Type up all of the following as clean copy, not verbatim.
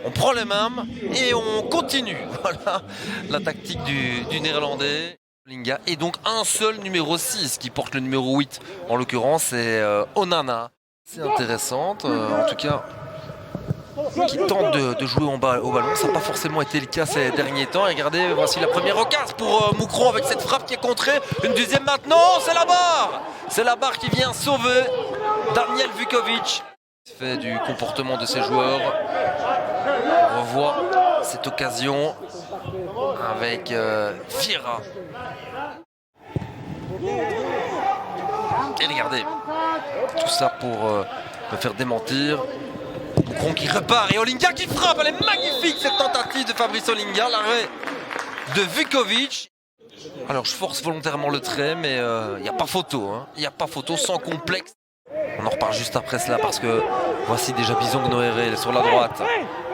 On prend les mêmes et on continue. Voilà la tactique du Néerlandais. Linga. Et donc un seul numéro 6 qui porte le numéro 8. En l'occurrence, c'est Onana. C'est intéressante. En tout cas, qui tente de jouer au ballon. Ça n'a pas forcément été le cas ces derniers temps. Et regardez, voici la première occasion pour Moucron avec cette frappe qui est contrée. Une deuxième maintenant, c'est la barre. C'est la barre qui vient sauver Daniel Vukovic. Fait du comportement de ses joueurs. On revoit cette occasion avec Vieira. Et regardez, tout ça pour me faire démentir. Moucron qui repart et Olinga qui frappe. Elle est magnifique cette tentative de Fabrice Olinga. L'arrêt de Vukovic. Alors je force volontairement le trait, mais il n'y a pas photo. Il n'y a pas photo, sans complexe. On en reparle juste après cela parce que voici déjà Bison Noéré sur la droite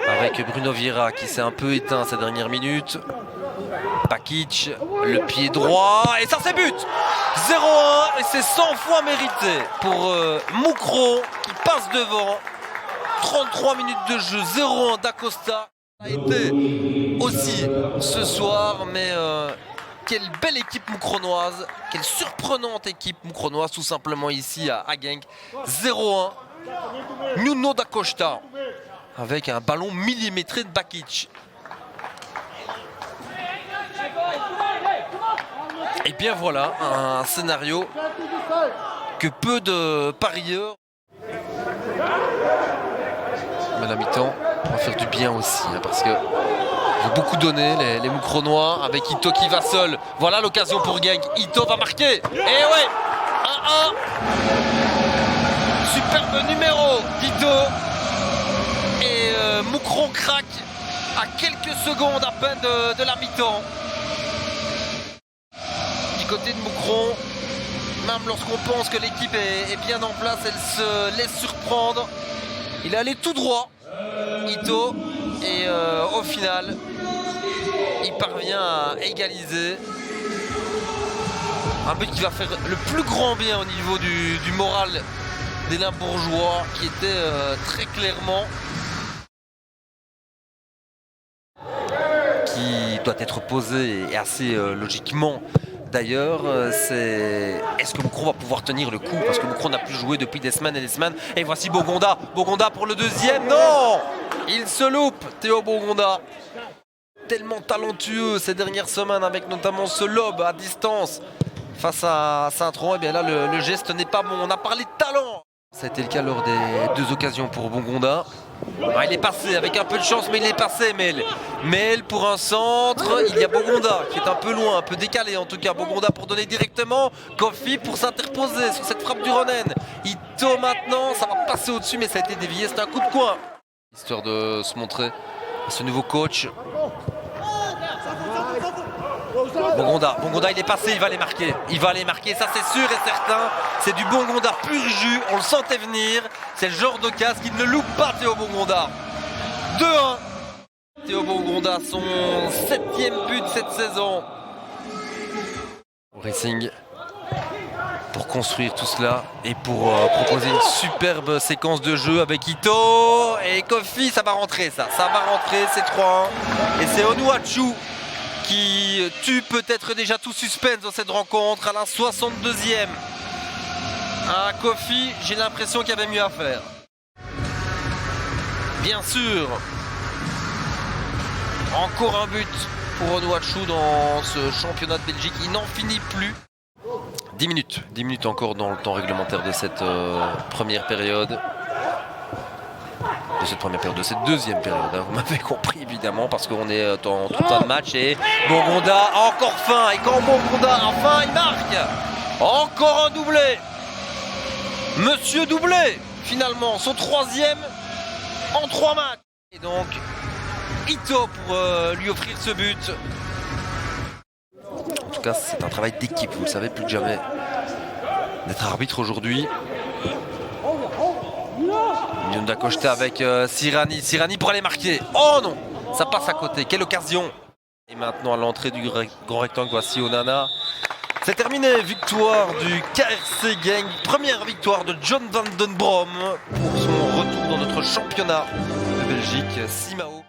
avec Bruno Vieira qui s'est un peu éteint ces dernières minutes. Pakic, le pied droit et ça c'est but. 0-1 et c'est 100 fois mérité pour Moucron qui passe devant. 33 minutes de jeu, 0-1 d'Acosta. Ça a été aussi ce soir, mais quelle belle équipe moucronoise, quelle surprenante équipe moucronoise tout simplement ici à Genk. 0-1, Nuno da Costa avec un ballon millimétré de Bakic. Et bien voilà, un scénario que peu de parieurs. Mais la mi-temps va faire du bien aussi, parce que ils ont beaucoup donné les Moucronois avec Ito qui va seul. Voilà l'occasion pour Genk. Ito va marquer. Et ouais, 1-1. Superbe numéro d'Ito. Et Moucron craque à quelques secondes à peine de la mi-temps. Du côté de Moucron, même lorsqu'on pense que l'équipe est bien en place, elle se laisse surprendre. Il est allé tout droit, Ito, et au final, il parvient à égaliser. Un but qui va faire le plus grand bien au niveau du moral des Limbourgeois, qui était très clairement, qui doit être posé et assez logiquement. D'ailleurs, c'est est-ce que Moucron va pouvoir tenir le coup? Parce que Moucron n'a plus joué depuis des semaines et des semaines. Et voici Bogonda. Bogonda pour le deuxième. Non! Il se loupe, Théo Bogonda. Tellement talentueux ces dernières semaines avec notamment ce lob à distance face à Saint-Tron. Et bien là, le geste n'est pas bon. On a parlé de talent. Ça a été le cas lors des deux occasions pour Bogonda. Il est passé avec un peu de chance, mais il est passé. Mel pour un centre. Il y a Bogonda qui est un peu loin, un peu décalé en tout cas. Bogonda pour donner directement. Kofi pour s'interposer sur cette frappe du Ronen. Ito maintenant, ça va passer au-dessus, mais ça a été dévié. C'est un coup de coin. Histoire de se montrer à ce nouveau coach. Bogonda, il est passé, il va les marquer. Il va les marquer, ça c'est sûr et certain. C'est du Bogonda pur jus, on le sentait venir. C'est le genre de casse qui ne loupe pas Théo Bogonda. 2-1. Théo Bogonda, son 7e but cette saison. Racing pour construire tout cela et pour proposer une superbe séquence de jeu avec Ito et Kofi. Ça va rentrer, ça va rentrer, c'est 3-1. Et c'est Onuachu qui tue peut-être déjà tout suspense dans cette rencontre à la 62e. À Kofi, j'ai l'impression qu'il y avait mieux à faire. Bien sûr, encore un but pour Onuachu dans ce championnat de Belgique. Il n'en finit plus. 10 minutes encore dans le temps réglementaire de cette première période. De cette deuxième période, vous m'avez compris évidemment, parce qu'on est en tout temps de match. Et Bogonda encore faim, et quand Bogonda enfin il marque, encore un doublé, Monsieur Doublé finalement, son 3e en 3 matchs. Et donc Ito pour lui offrir ce but. En tout cas c'est un travail d'équipe, vous le savez plus que jamais, d'être arbitre aujourd'hui. Nuno da Costa avec Sirani pour aller marquer. Oh non, ça passe à côté, quelle occasion. Et maintenant à l'entrée du grand rectangle, voici Onana. C'est terminé, victoire du KRC Genk. Première victoire de John van den Brom pour son retour dans dans notre championnat de Belgique. Simao.